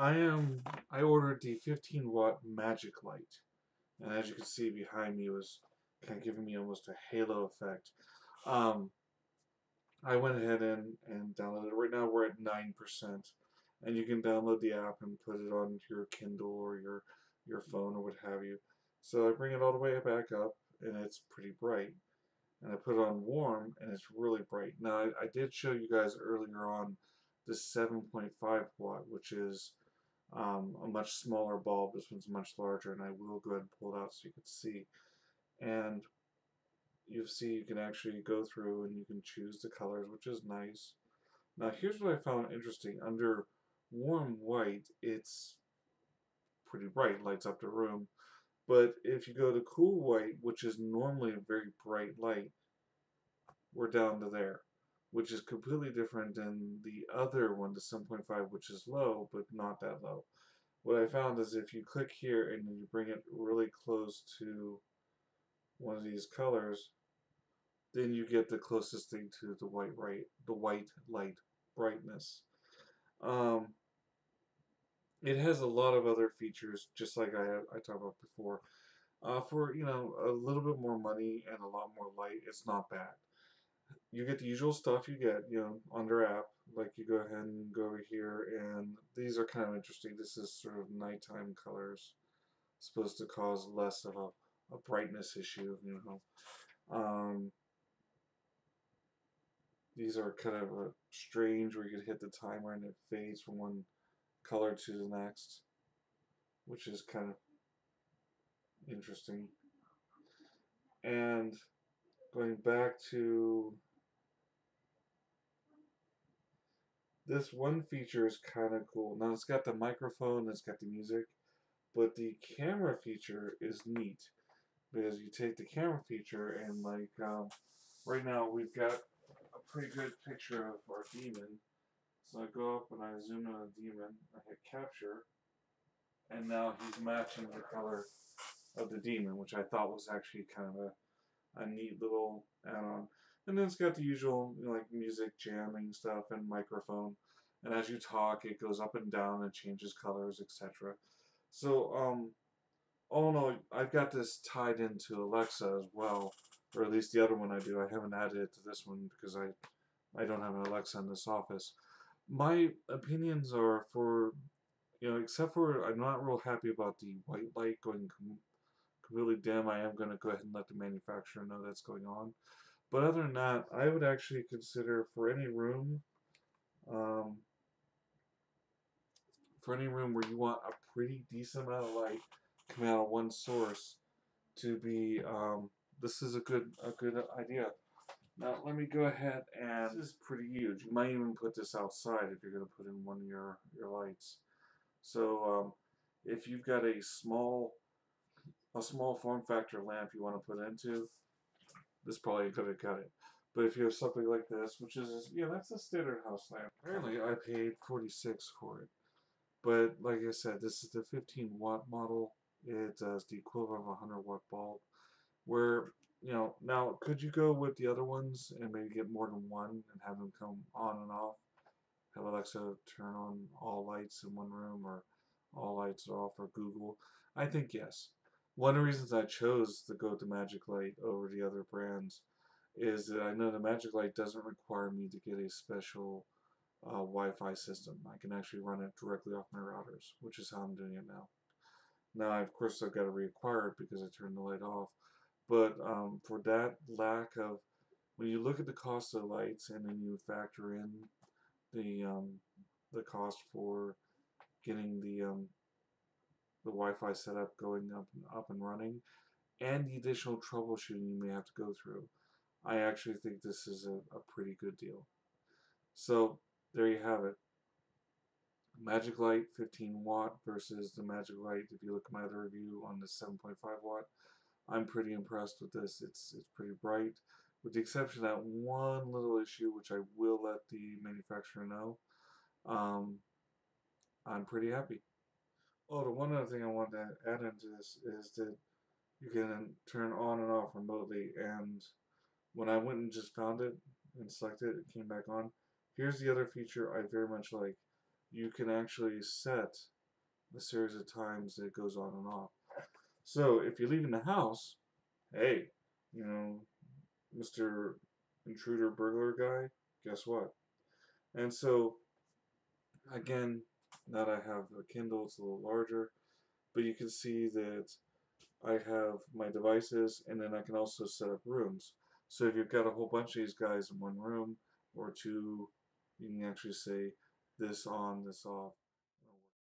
I ordered the 15-watt MagicLight, and as you can see behind me, it was kind of giving me almost a halo effect. Um, I went ahead and downloaded it. Right now we're at 9%, and you can download the app and put it on your Kindle or your phone or what have you. So I bring it all the way back up, and it's pretty bright. And I put it on warm, and it's really bright. Now I did show you guys earlier on the 7.5 watt, which is a much smaller bulb. This one's much larger, and I will go ahead and pull it out so you can see. And you see you can actually go through and you can choose the colors, which is nice. Now here's what I found interesting. Under warm white, it's pretty bright, lights up the room. But if you go to cool white, which is normally a very bright light, we're down to there, which is completely different than the other one, the 7.5, which is low, but not that low. What I found is if you click here and then you bring it really close to one of these colors, then you get the closest thing to the white light brightness. Um, it has a lot of other features, just like I talked about before. For a little bit more money and a lot more light, it's not bad. You get the usual stuff you get, under app. Like you go ahead and go over here, and these are kind of interesting. This is sort of nighttime colors, supposed to cause less of a brightness issue. Um, these are kind of strange, where you could hit the timer and it fades from one color to the next, which is kind of interesting. And going back to this one feature is kind of cool. Now it's got the microphone, it's got the music, but the camera feature is neat because you take the camera feature and right now we've got a pretty good picture of our demon. So I go up and I zoom in on the demon, I hit capture, and now he's matching the color of the demon, which I thought was actually kind of a neat little add-on. And then it's got the usual, like music jamming stuff and microphone. And as you talk, it goes up and down and changes colors, etc. So, all in all, I've got this tied into Alexa as well, or at least the other one I do. I haven't added it to this one because I don't have an Alexa in this office. My opinions are except for I'm not real happy about the white light going completely dim. I am going to go ahead and let the manufacturer know that's going on. But other than that, I would actually consider um, for any room where you want a pretty decent amount of light coming out of one source to be, this is a good idea. Now let me go ahead and this is pretty huge. You might even put this outside if you're going to put in one of your lights. So if you've got a small form factor lamp you want to put into, this probably could have cut it. But if you have something like this, which is, that's a standard house lamp. Apparently I paid 46 for it. But like I said, this is the 15-watt model. It does the equivalent of a 100-watt bulb. Where, now could you go with the other ones and maybe get more than one and have them come on and off? Have Alexa turn on all lights in one room, or all lights off, or Google? I think yes. One of the reasons I chose to go with the MagicLight over the other brands is that I know the MagicLight doesn't require me to get a special Wi-Fi system. I can actually run it directly off my routers, which is how I'm doing it now. Now, of course, I've got to reacquire it because I turned the light off. But for that lack of, when you look at the cost of the lights and then you factor in the cost for getting the Wi-Fi setup going up and running, and the additional troubleshooting you may have to go through, I actually think this is a pretty good deal. So there you have it. MagicLight 15 watt versus the MagicLight. If you look at my other review on the 7.5 watt, I'm pretty impressed with this. It's pretty bright, with the exception of that one little issue, which I will let the manufacturer know. I'm pretty happy. Oh, the one other thing I want to add into this is that you can turn on and off remotely, and when I went and just found it and selected it, it came back on. Here's the other feature I very much like. You can actually set the series of times that it goes on and off. So if you're leaving the house, hey, you know, Mr. Intruder Burglar guy, guess what? And so, again, now that I have a Kindle, it's a little larger, but you can see that I have my devices, and then I can also set up rooms. So if you've got a whole bunch of these guys in one room, or two, you can actually say this on, this off.